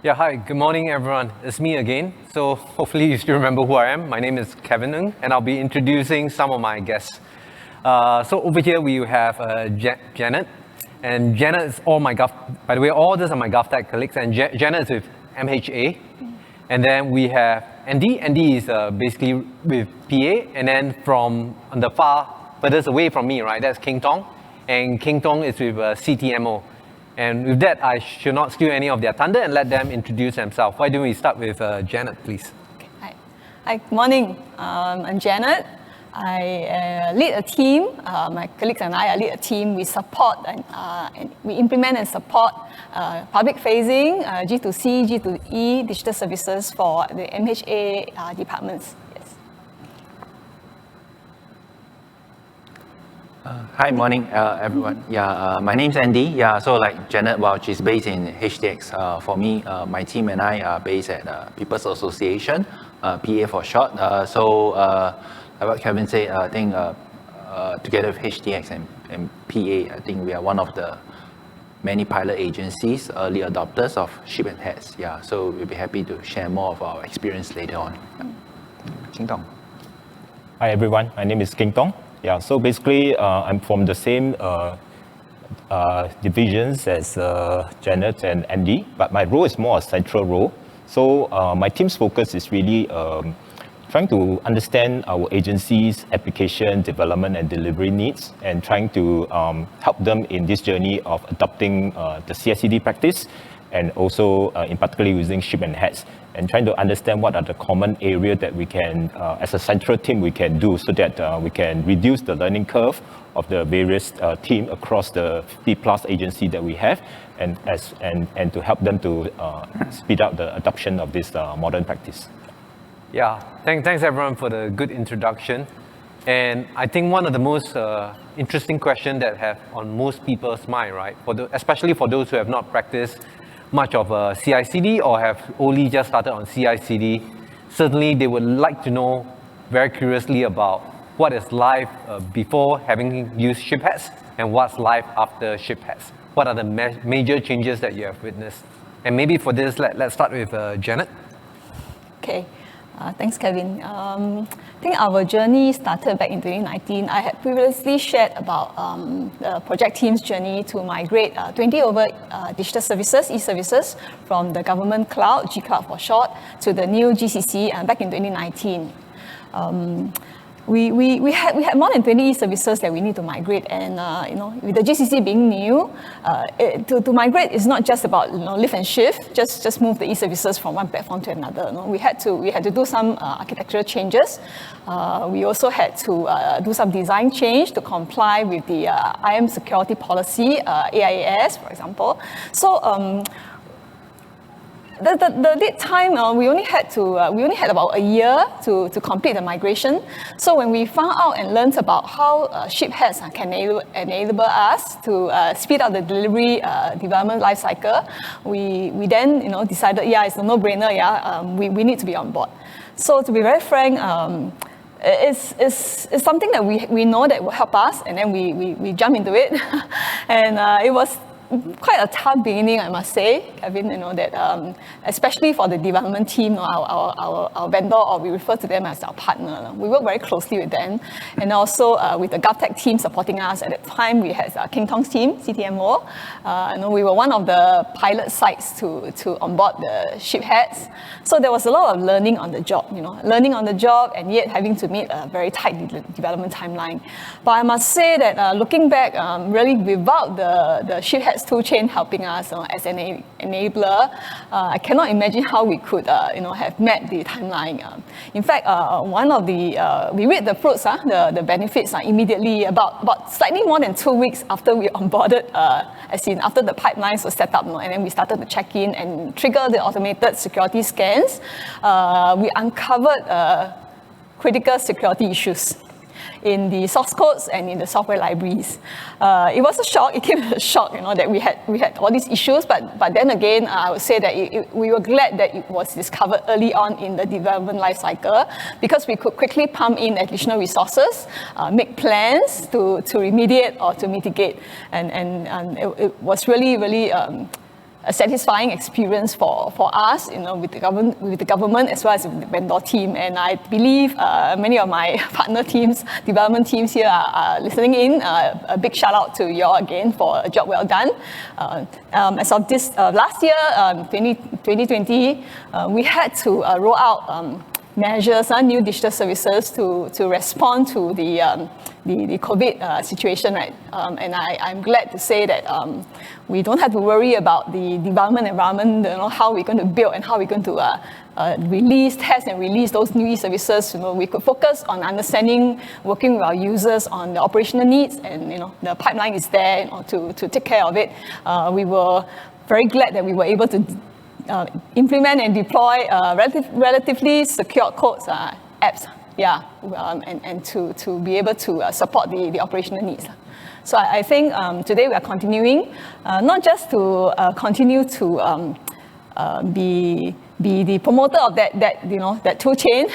Yeah, hi, good morning everyone. It's me again. So hopefully you still remember who I am. My name is Kheng, and I'll be introducing some of my guests. So over here we have Janet, and Janet is all my by the way, all these are my GovTech colleagues, and Janet is with MHA. And then we have Andy. Andy is basically with PA, and then from on the furthest away from me, right, that's Thong. And Thong is with CTMO. And with that, I should not steal any of their thunder and let them introduce themselves. Why don't we start with Janet, please? Okay. Hi, good morning. I'm Janet. I lead a team. My colleagues and I lead a team. We support and we implement and support public-facing, G2C, G2E digital services for the MHA departments. Hi, morning, everyone. My name's Andy. So like Janet, well, she's based in HDX. For me, my team and I are based at People's Association, PA for short. Like what Kevin said, I think together with HDX and PA, I think we are one of the many pilot agencies, early adopters of SHIP-HATS. So we'll be happy to share more of our experience later on. Thong. Hi, everyone. My name is Thong. So basically, I'm from the same divisions as Janet and Andy, but my role is more a central role. So my team's focus is really trying to understand our agency's application, development, and delivery needs, and trying to help them in this journey of adopting the CI/CD practice, and also in particular using SHIP-HATS, and trying to understand what are the common areas that we can, as a central team, we can do so that we can reduce the learning curve of the various team across the 50+ agency that we have, and to help them to speed up the adoption of this modern practice. Yeah, thanks everyone for the good introduction. And I think one of the most interesting questions that have on most people's mind, right, especially for those who have not practiced much of CI/CD or have only just started on CI/CD, certainly they would like to know very curiously about what is life before having used SHIP-HATS and what's life after SHIP-HATS. What are the major changes that you have witnessed? And maybe for this, let's start with Janet. Okay. Thanks, Kevin. I think our journey started back in 2019. I had previously shared about the project team's journey to migrate 20 over digital services, e-services, from the government cloud, G-Cloud for short, to the new GCC back in 2019. We had more than 20 e-services that we need to migrate, and with the GCC being new, to migrate is not just about lift and shift, just move the e-services from one platform to another. We had to do some architectural changes. We also had to do some design change to comply with the IAM security policy, AIAS, for example. So. The lead time, we only had about a year to complete the migration. So when we found out and learned about how SHIP-HATS can enable us to speed up the delivery development lifecycle, we then decided, it's a no-brainer. We need to be on board. So to be very frank, it's something that we know that will help us, and then we jump into it, and it was quite a tough beginning, I must say, Kevin, that especially for the development team, our vendor, or we refer to them as our partner. We work very closely with them, and also with the GovTech team supporting us. At that time, we had Kheng Thong's team, CTMO. We were one of the pilot sites to onboard the SHIP-HATS. So there was a lot of learning on the job, and yet having to meet a very tight development timeline. But I must say that looking back, really without the SHIP-HATS toolchain helping us as an enabler, I cannot imagine how we could have met the timeline. In fact, we reap the fruits, the benefits immediately about slightly more than 2 weeks after we onboarded, as in after the pipelines were set up, and then we started to check in and trigger the automated security scans. We uncovered critical security issues in the source codes and in the software libraries. It was a shock. It came as a shock, that we had all these issues. But then again, I would say that we were glad that it was discovered early on in the development lifecycle, because we could quickly pump in additional resources, make plans to remediate or to mitigate, and it was really a satisfying experience for us, with the government as well as with the vendor team. And I believe many of my partner teams, development teams here are listening in. A big shout out to you all again for a job well done. As of this last year, 2020, we had to roll out measures, new digital services to respond to the COVID situation, right? And I'm glad to say that we don't have to worry about the development environment, how we're going to build and how we're going to test and release those new services. We could focus on understanding, working with our users on the operational needs, and the pipeline is there to take care of it. We were very glad that we were able to implement and deploy relatively secure codes apps, and to be able to support the operational needs. So I think today we are continuing, not just to continue to be the promoter of that tool chain.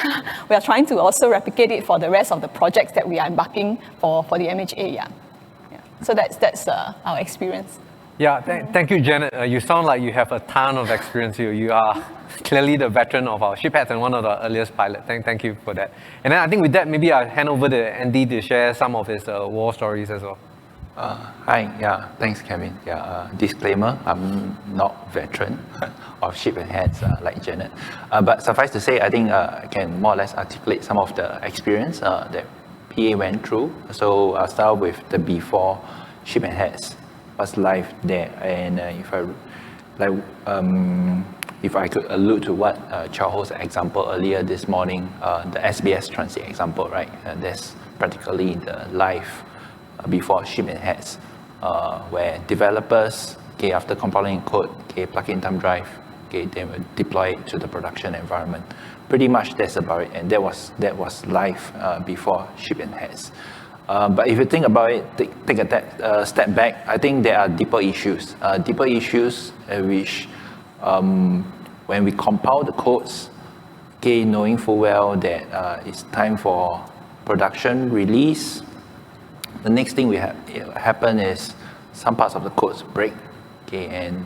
We are trying to also replicate it for the rest of the projects that we are embarking for the MHA. Yeah. So that's our experience. Yeah, thank you, Janet. You sound like you have a ton of experience here. You are clearly the veteran of our SHIP-HATS and one of the earliest pilots. Thank you for that. And then I think with that, maybe I'll hand over to Andy to share some of his war stories as well. Hi, thanks, Kevin. Disclaimer, I'm not veteran of SHIP-HATS like Janet. But suffice to say, I think I can more or less articulate some of the experience that PA went through. So I'll start with the before SHIP-HATS. Was live there, and if I could allude to what Chow Ho's example earlier this morning, the SBS Transit example, right? That's practically the live before SHIP-HATS, where developers, after compiling code, plug in thumb drive, they will deploy it to the production environment. Pretty much that's about it, and that was live before SHIP-HATS. But if you think about it, take a step back, I think there are deeper issues. Which, when we compile the codes, knowing full well that it's time for production release, the next thing we happen is some parts of the codes break, and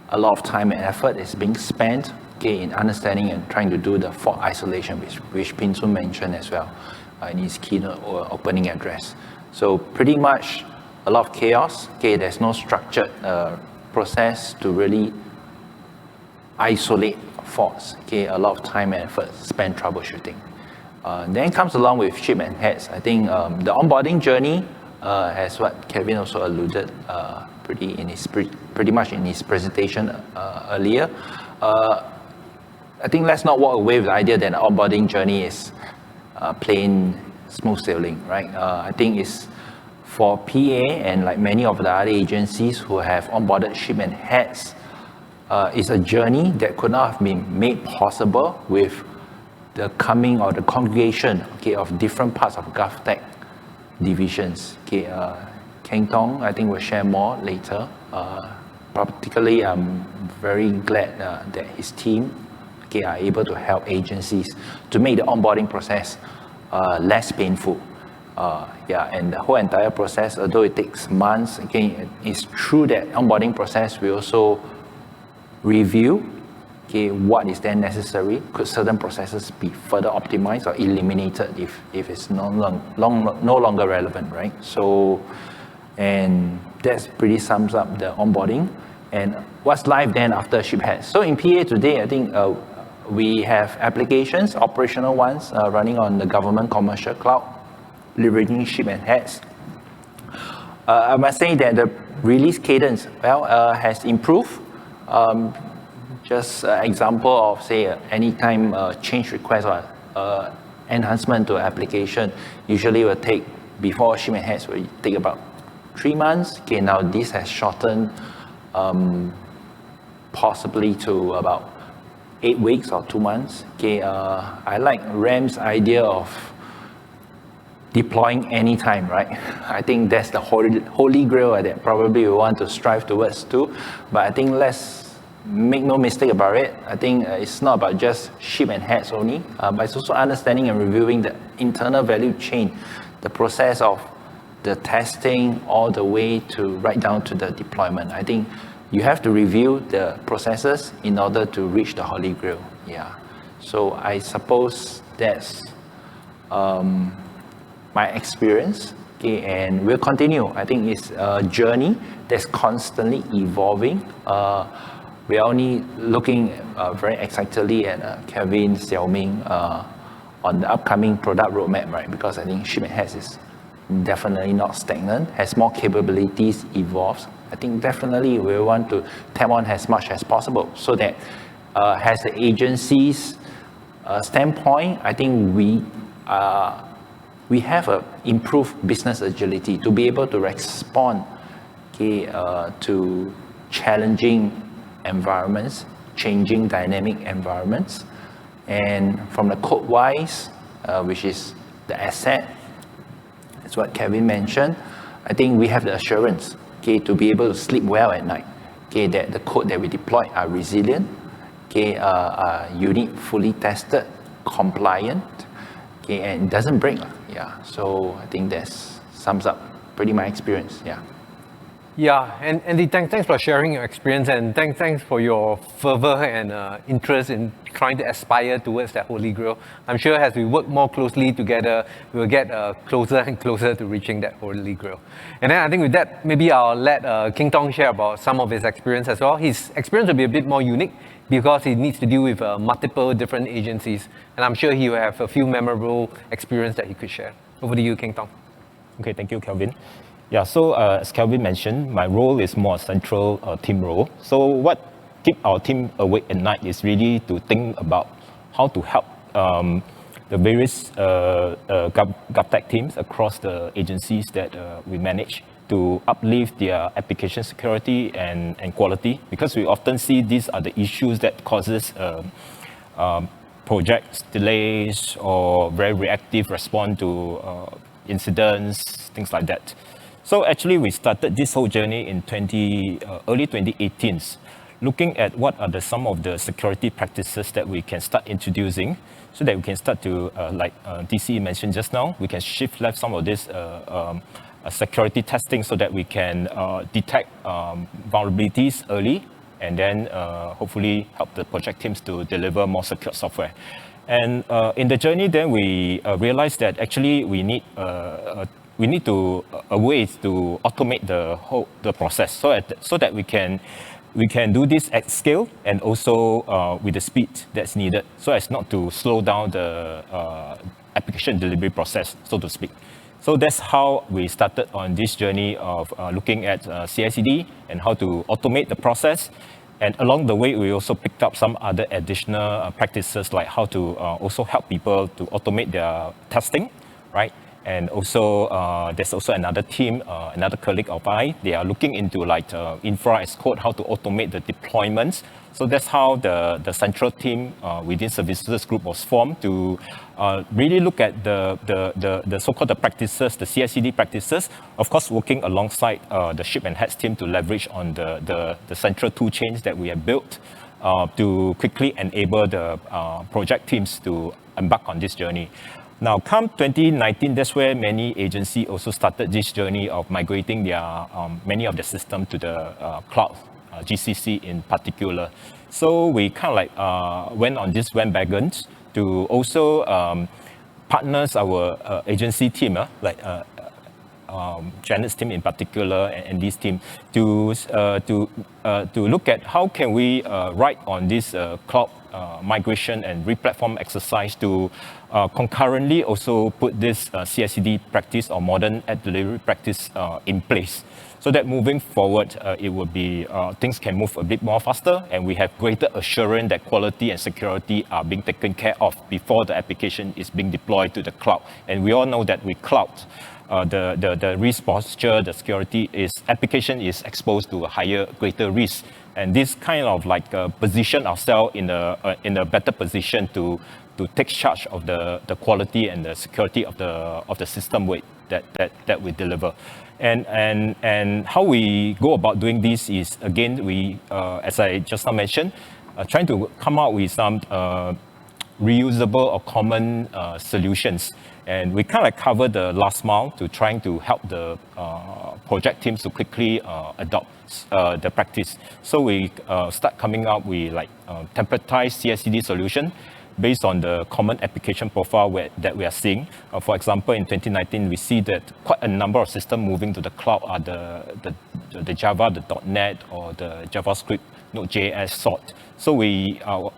a lot of time and effort is being spent in understanding and trying to do the fault isolation, which Pin Sun mentioned as well in his keynote or opening address. So pretty much a lot of chaos. There's no structured process to really isolate faults. A lot of time and effort spent troubleshooting. Then comes along with SHIP-HATS. I think the onboarding journey, as what Kevin also alluded pretty much in his presentation earlier. I think let's not walk away with the idea that the onboarding journey is plain smooth sailing, right? I think it's for PA and like many of the other agencies who have onboarded SHIP-HATS, it's a journey that could not have been made possible with the coming or the congregation of different parts of GovTech divisions. Kheng Thong, I think, will share more later. Particularly, I'm very glad that his team are able to help agencies to make the onboarding process less painful. And the whole entire process, although it takes months, it's through that onboarding process we also review what is then necessary. Could certain processes be further optimized or eliminated if it's no longer relevant, right? So, and that pretty sums up the onboarding. And what's live then after SHIP-HATS? So in PA today, I think we have applications, operational ones, running on the government commercial cloud, leveraging SHIP-HATS. I must say that the release cadence, has improved. Just an example of, say, anytime change request or enhancement to application, usually will take, before SHIP-HATS, will take about 3 months. Now this has shortened possibly to about 8 weeks or 2 months. I like Ram's idea of deploying anytime, right? I think that's the holy grail that probably we want to strive towards too. But I think let's make no mistake about it. I think it's not about just SHIP-HATS only, but it's also understanding and reviewing the internal value chain, the process of the testing all the way to right down to the deployment. I think you have to review the processes in order to reach the Holy Grail. Yeah. So I suppose that's my experience. Okay, and we'll continue. I think it's a journey that's constantly evolving. We are only looking very excitedly at Kevin, Xiaoming on the upcoming product roadmap, right? Because I think SHIP-HATS is definitely not stagnant, has more capabilities, evolves. I think definitely we want to tap on as much as possible so that as the agency's standpoint, I think we have a improved business agility to be able to respond to challenging environments, changing dynamic environments. And from the code-wise, which is the asset, that's what Kevin mentioned, I think we have the assurance to be able to sleep well at night, that the code that we deploy are resilient, unit fully tested, compliant, and it doesn't break. Yeah, so I think that sums up pretty my experience. Yeah. Yeah, and Andy, thanks for sharing your experience, and thanks for your fervor and interest in trying to aspire towards that Holy Grail. I'm sure as we work more closely together, we will get closer and closer to reaching that Holy Grail. And then I think with that, maybe I'll let King Thong share about some of his experience as well. His experience will be a bit more unique because he needs to deal with multiple different agencies. And I'm sure he will have a few memorable experience that he could share. Over to you, King Thong. Okay, thank you, Kelvin. Yeah, so as Kelvin mentioned, my role is more a central team role. So what keep our team awake at night is really to think about how to help the various GovTech teams across the agencies that we manage to uplift their application security and quality, because we often see these are the issues that causes project delays or very reactive response to incidents, things like that. So actually, we started this whole journey in early 2018, looking at what are some of the security practices that we can start introducing, so that we can start to, like DC mentioned just now, we can shift left some of this security testing so that we can detect vulnerabilities early, and then hopefully help the project teams to deliver more secure software. And in the journey, then we realized that actually we need a way to automate the process so that we can do this at scale and also with the speed that's needed, so as not to slow down the application delivery process, so to speak. So that's how we started on this journey of looking at CI/CD and how to automate the process. And along the way, we also picked up some other additional practices, like how to also help people to automate their testing, right? And also, there's also another team, another colleague of mine, they are looking into like infra as code, how to automate the deployments. So that's how the central team within services group was formed to really look at the so-called the practices, the CI/CD practices, of course, working alongside the SHIP-HATS team to leverage on the central tool chains that we have built to quickly enable the project teams to embark on this journey. Now, come 2019, that's where many agencies also started this journey of migrating their many of the systems to the cloud, GCC in particular. So we kind of like went on this bandwagon to also partners our agency team, like Janet's team in particular and this team, to look at how can we ride on this cloud migration and replatform exercise to concurrently also put this CI/CD practice or modern app delivery practice in place, so that moving forward it would be things can move a bit more faster, and we have greater assurance that quality and security are being taken care of before the application is being deployed to the cloud. And we all know that with cloud, the risk posture, the security application is exposed to a higher, greater risk. And this kind of like position ourselves in a better position to take charge of the quality and the security of the system that we deliver. And how we go about doing this is, again, we as I just now mentioned, trying to come out with some reusable or common solutions. And we kind of cover the last mile to trying to help the project teams to quickly adopt the practice. So we start coming up with like templatized CI/CD solution based on the common application profile that we are seeing. For example, in 2019, we see that quite a number of systems moving to the cloud are the Java, the .NET, or the JavaScript, Node.js sort. So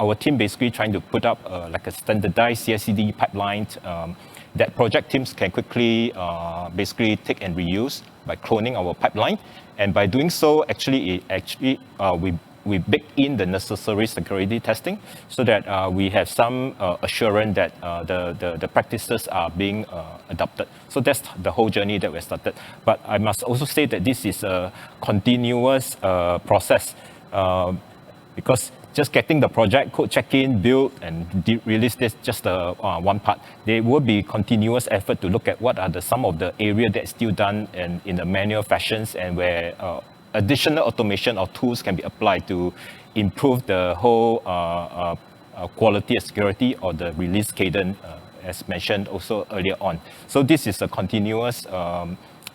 our team basically trying to put up like a standardized CI/CD pipeline that project teams can quickly basically take and reuse by cloning our pipeline. And by doing so, we bake in the necessary security testing so that we have some assurance that the practices are being adopted. So that's the whole journey that we started. But I must also say that this is a continuous process because just getting the project code check-in, build, and release this just one part. There will be continuous effort to look at what are some of the area that's still done in a manual fashions and where additional automation or tools can be applied to improve the whole quality and security or the release cadence, as mentioned also earlier on. So this is a continuous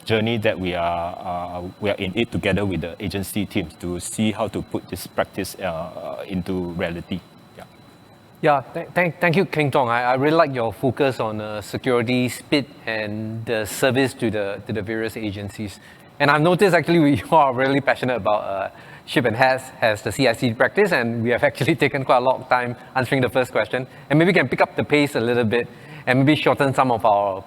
journey that we are in it together with the agency teams to see how to put this practice into reality. Yeah, thank you, Kheng Thong. I really like your focus on security, speed, and the service to the various agencies. And I've noticed actually we are really passionate about SHIP-HATS as the CI/CD practice, and we have actually taken quite a lot of time answering the first question. And maybe we can pick up the pace a little bit and maybe shorten some of our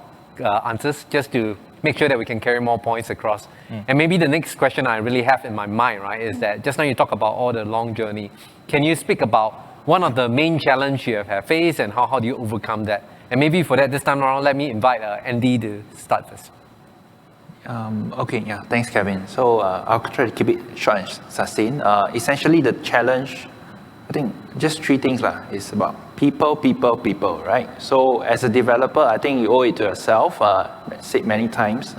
answers just to make sure that we can carry more points across. And maybe the next question I really have in my mind, right, is that just now you talk about all the long journey. Can you speak about one of the main challenges you have faced and how do you overcome that? And maybe for that, this time around, let me invite Andy to start first. Okay, yeah, thanks, Kevin. So I'll try to keep it short and succinct. Essentially, the challenge, I think, just three things lah. It's about people, right? So as a developer, I think you owe it to yourself. Said many times,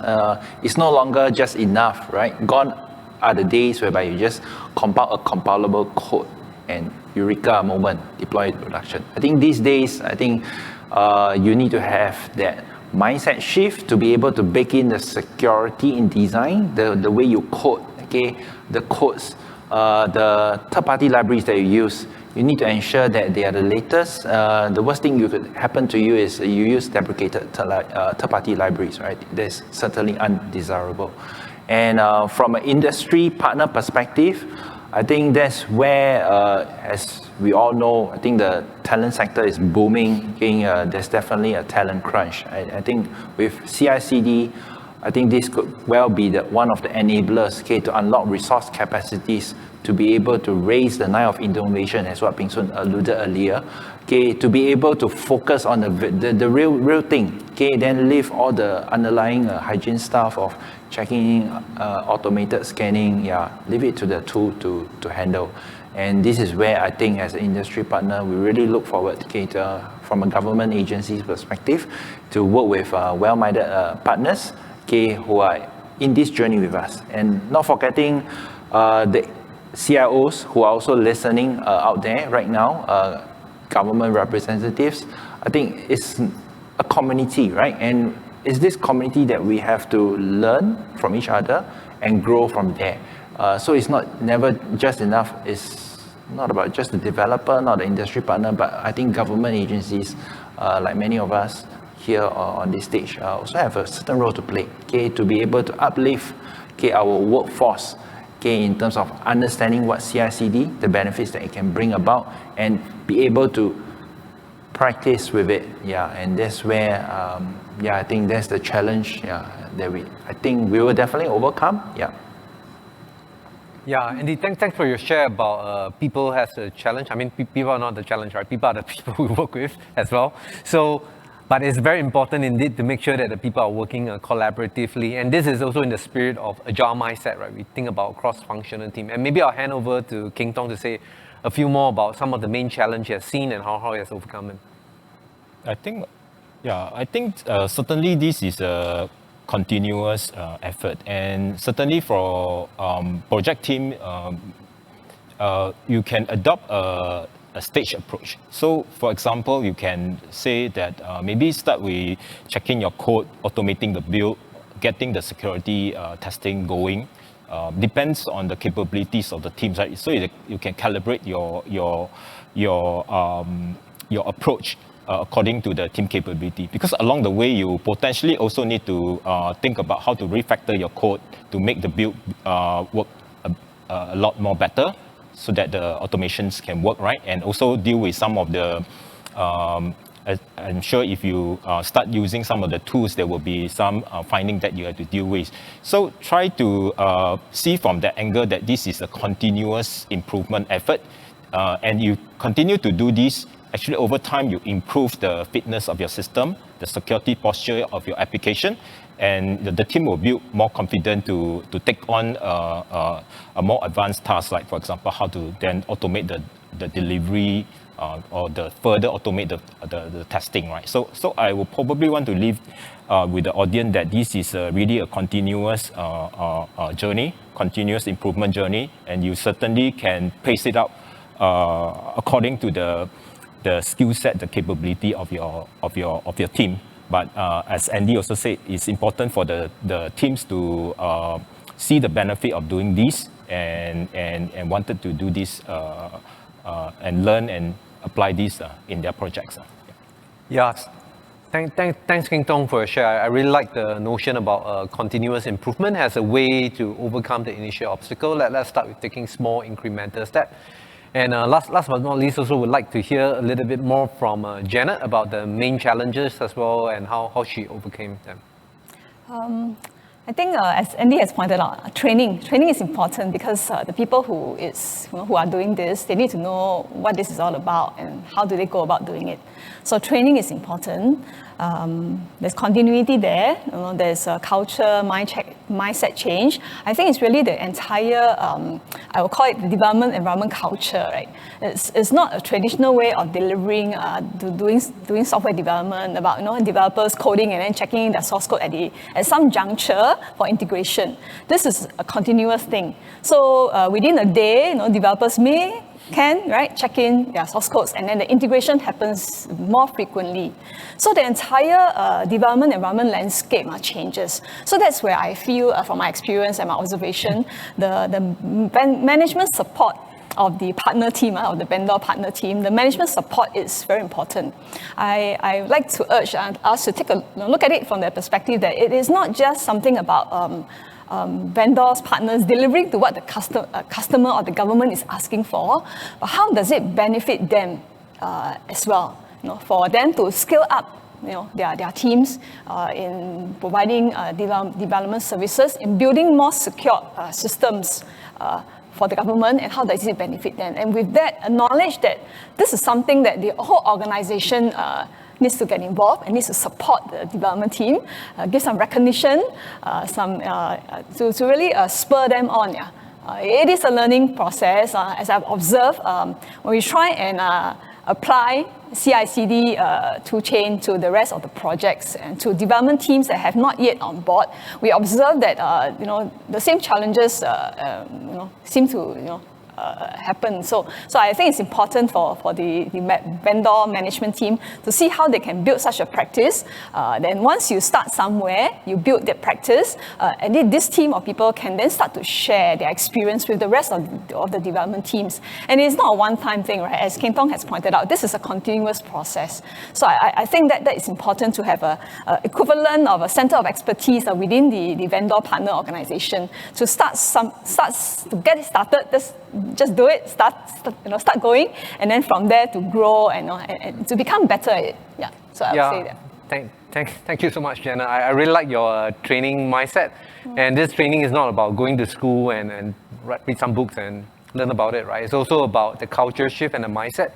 it's no longer just enough, right? Gone are the days whereby you just compile a compilable code and eureka moment, deploy it to production. I think these days, you need to have that mindset shift to be able to bake in the security in design, the way you code, okay, the codes, the third-party libraries that you use. You need to ensure that they are the latest. The worst thing you could happen to you is you use deprecated third-party libraries, right? That's certainly undesirable. And from an industry partner perspective, I think that's where, as we all know, I think the talent sector is booming. There's definitely a talent crunch. I think with CI/CD, I think this could well be one of the enablers, okay, to unlock resource capacities to be able to raise the line of innovation, as what Ping Sun alluded earlier, okay, to be able to focus on the real thing, okay, then leave all the underlying hygiene stuff of checking, automated scanning, leave it to the tool to handle. And this is where I think as an industry partner, we really look forward, okay, from a government agency's perspective, to work with well-minded partners, okay, who are in this journey with us. And not forgetting the CIOs who are also listening out there right now, government representatives. I think it's a community, right? And it's this community that we have to learn from each other and grow from there. So it's never just enough. It's not about just the developer, not the industry partner, but I think government agencies, like many of us here on this stage, also have a certain role to play, okay, to be able to uplift, okay, our workforce, okay, in terms of understanding what CI/CD, the benefits that it can bring about, and be able to practice with it. And that's where, I think that's the challenge, that I think we will definitely overcome. Andy, thanks for your share about people as a challenge. I mean, people are not the challenge, right? People are the people we work with as well. But it's very important indeed to make sure that the people are working collaboratively. And this is also in the spirit of agile mindset, right? We think about cross-functional team. And maybe I'll hand over to Kheng Thong to say a few more about some of the main challenges he has seen and how he has overcome them. I think certainly this is a continuous effort, and certainly for project team, you can adopt a stage approach. So for example, you can say that maybe start with checking your code, automating the build, getting the security testing going. Depends on the capabilities of the teams, right? So you can calibrate your approach according to the team capability. Because along the way, you potentially also need to think about how to refactor your code to make the build work a lot more better, so that the automations can work, right? And also deal with some of the I'm sure if you start using some of the tools, there will be some finding that you have to deal with. So try to see from that angle that this is a continuous improvement effort. And you continue to do this, actually over time you improve the fitness of your system, the security posture of your application, and the team will build more confident to take on a more advanced task, like for example, how to then automate the delivery or the further automate the testing, right? So I will probably want to leave with the audience that this is really a continuous journey, continuous improvement journey, and you certainly can pace it up according to the skill set, the capability of your team. But as Andy also said, it's important for the teams to see the benefit of doing this and wanted to do this and learn and apply this in their projects. Yeah, thanks Kheng Thong for your share. I really like the notion about continuous improvement as a way to overcome the initial obstacle. Let's start with taking small incremental steps. And last but not least, also would like to hear a little bit more from Janet about the main challenges as well and how she overcame them. I think as Andy has pointed out, training is important because the people who are doing this, they need to know what this is all about and how do they go about doing it. So training is important. There's continuity there. There's a culture, mindset change. I think it's really the entire, I will call it the development environment culture, right? It's not a traditional way of delivering, doing software development about developers coding and then checking their source code at some juncture for integration. This is a continuous thing. So within a day, developers can check in their source codes, and then the integration happens more frequently. So the entire development environment landscape changes. So that's where I feel, from my experience and my observation, the management support of the partner team, of the vendor partner team, the management support is very important. I like to urge us to take a look at it from the perspective that it is not just something about vendors, partners delivering to what the customer or the government is asking for, but how does it benefit them as well? For them to scale up their teams in providing development services, in building more secure systems for the government, and how does it benefit them? And with that, acknowledge that this is something that the whole organization needs to get involved and needs to support the development team, give some recognition, to really spur them on. It is a learning process. As I've observed, when we try and apply CI/CD tool chain to the rest of the projects and to development teams that have not yet on board, we observe that the same challenges seem to happen. So I think it's important for the vendor management team to see how they can build such a practice. Then once you start somewhere, you build that practice, and then this team of people can then start to share their experience with the rest of the development teams. And it's not a one-time thing, right? As Kheng Thong has pointed out, this is a continuous process. So I think that is important to have a equivalent of a center of expertise within the vendor partner organization to to get it started. Just do it, start going, and then from there to grow and to become better at it. Yeah, so I would say that. Thank you so much, Jenna. I really like your training mindset. And this training is not about going to school and read some books and learn about it, right? It's also about the culture shift and the mindset.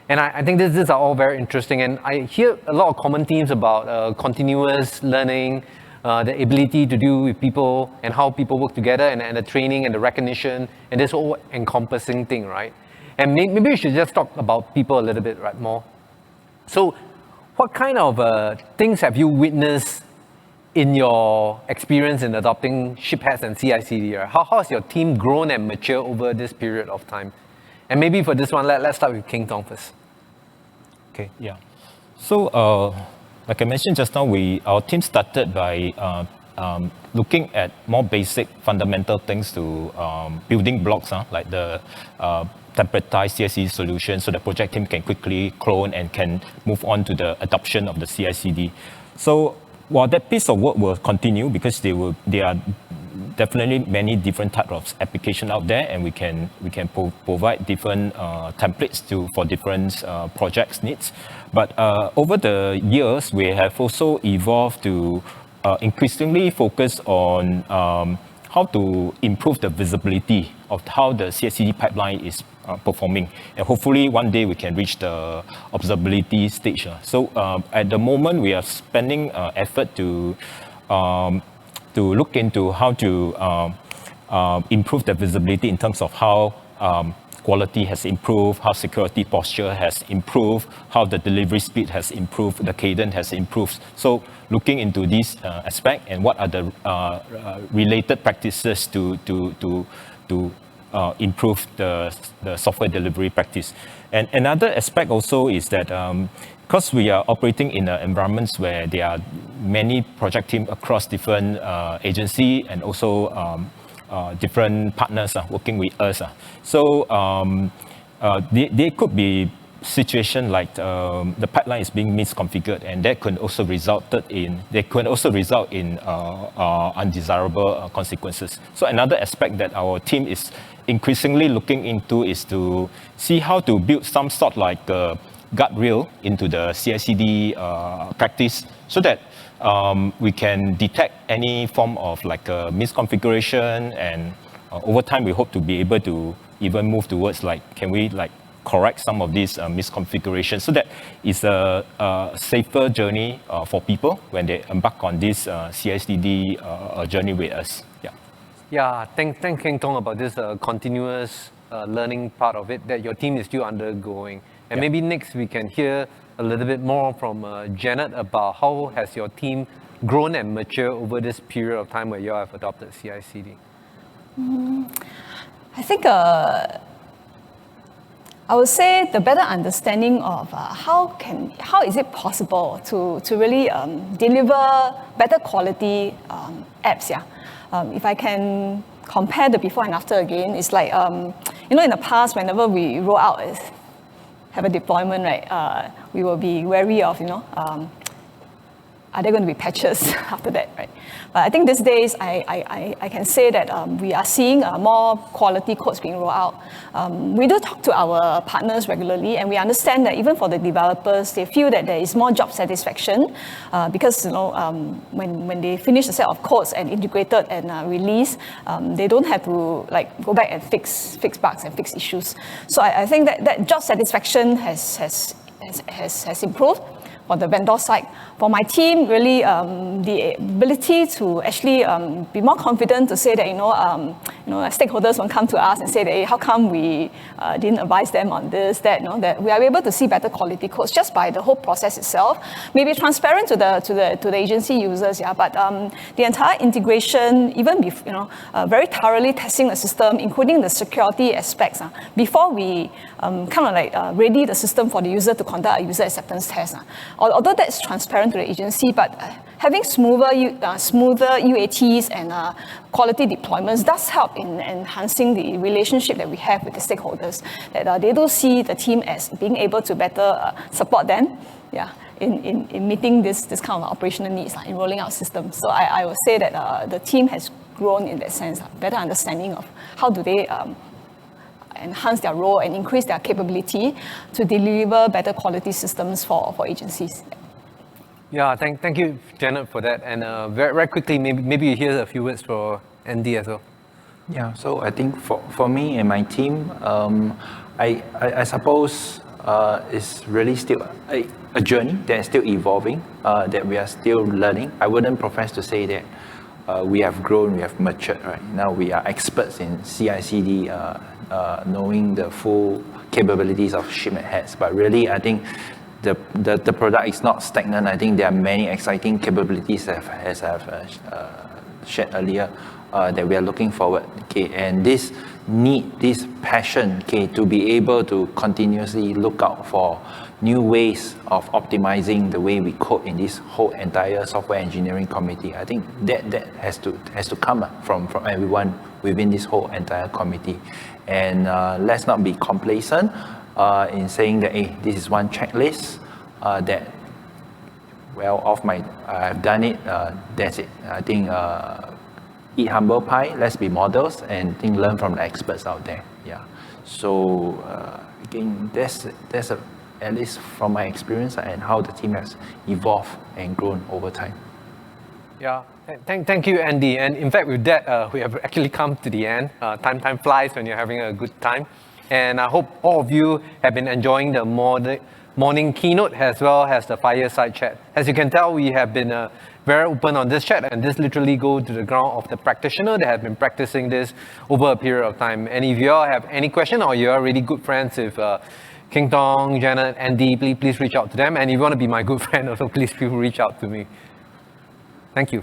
And I think these are all very interesting. And I hear a lot of common themes about continuous learning, the ability to deal with people and how people work together, and the training and the recognition and this whole encompassing thing, right? And maybe we should just talk about people a little bit, right, more. So what kind of things have you witnessed in your experience in adopting SHIP-HATS and CI/CD? How has your team grown and matured over this period of time? And maybe for this one, let's start with Kheng Thong first. Okay, yeah. So, like I mentioned just now, our team started by looking at more basic fundamental things to building blocks, like the templatized CI/CD solution, so the project team can quickly clone and can move on to the adoption of the CI/CD. So while that piece of work will continue, because there are definitely many different types of application out there, and we can provide different templates for different projects needs. But over the years, we have also evolved to increasingly focus on how to improve the visibility of how the CI/CD pipeline is performing, and hopefully one day we can reach the observability stage. So at the moment, we are spending effort to look into how to improve the visibility in terms of how quality has improved, how security posture has improved, how the delivery speed has improved, the cadence has improved. So looking into this aspect and what are the related practices to improve the software delivery practice. And another aspect also is that because we are operating in environments where there are many project teams across different agencies and also different partners working with us. So there could be situation like the pipeline is being misconfigured, and that can also result in undesirable consequences. So another aspect that our team is increasingly looking into is to see how to build some sort like guardrail into the CI/CD practice, so that we can detect any form of like misconfiguration, and over time we hope to be able to even move towards like, can we like correct some of these misconfigurations, so that it's a safer journey for people when they embark on this CI/CD journey with us. Yeah. Yeah, thank Kheng Thong about this continuous learning part of it that your team is still undergoing. And maybe next we can hear a little bit more from Janet about how has your team grown and matured over this period of time where you have adopted CI/CD? I think I would say the better understanding of how is it possible to really deliver better quality apps. If I can compare the before and after again, it's like in the past, whenever we roll out have a deployment, right? We will be wary of are there going to be patches after that, right? But I think these days, I can say that we are seeing more quality codes being rolled out. We do talk to our partners regularly, and we understand that even for the developers, they feel that there is more job satisfaction because when they finish a set of codes and integrated and release, they don't have to like go back and fix bugs and fix issues. So I think that job satisfaction has improved for the vendor side. For my team, really, the ability to actually be more confident to say that, stakeholders will come to us and say that, hey, how come we didn't advise them on this, that we are able to see better quality codes just by the whole process itself. Maybe transparent to the agency users, but the entire integration, even very thoroughly testing the system, including the security aspects, before we ready the system for the user to conduct a user acceptance test. Although that's transparent to the agency, but having smoother UATs and quality deployments does help in enhancing the relationship that we have with the stakeholders, that they do see the team as being able to better support them in meeting this kind of operational needs, in rolling out systems. So I would say that the team has grown in that sense, better understanding of how do they enhance their role and increase their capability to deliver better quality systems for agencies. Yeah, thank you, Janet, for that. And very quickly, maybe you hear a few words for Andy as well. Yeah, so I think for me and my team, I suppose it's really still a journey that is still evolving, that we are still learning. I wouldn't profess to say that we have grown, we have matured. Right now, we are experts in CI/CD, knowing the full capabilities of SHIP-HATS. But really, I think the product is not stagnant. I think there are many exciting capabilities as I've shared earlier that we are looking forward. Okay, and this need this passion, okay, to be able to continuously look out for new ways of optimizing the way we code in this whole entire software engineering committee. I think that has to come from everyone within this whole entire committee. And let's not be complacent in saying that, hey, this is one checklist that, well, I've done it, that's it. I think eat humble pie, let's be models, and think learn from the experts out there. Yeah. So again, that's at least from my experience and how the team has evolved and grown over time. Yeah, thank you, Andy. And in fact, with that, we have actually come to the end. Time flies when you're having a good time. And I hope all of you have been enjoying the morning keynote as well as the fireside chat. As you can tell, we have been very open on this chat, and this literally goes to the ground of the practitioner that have been practicing this over a period of time. And if you all have any question or you are really good friends with Kheng, Thong, Janet, Andy, please reach out to them. And if you want to be my good friend also, please feel reach out to me. Thank you.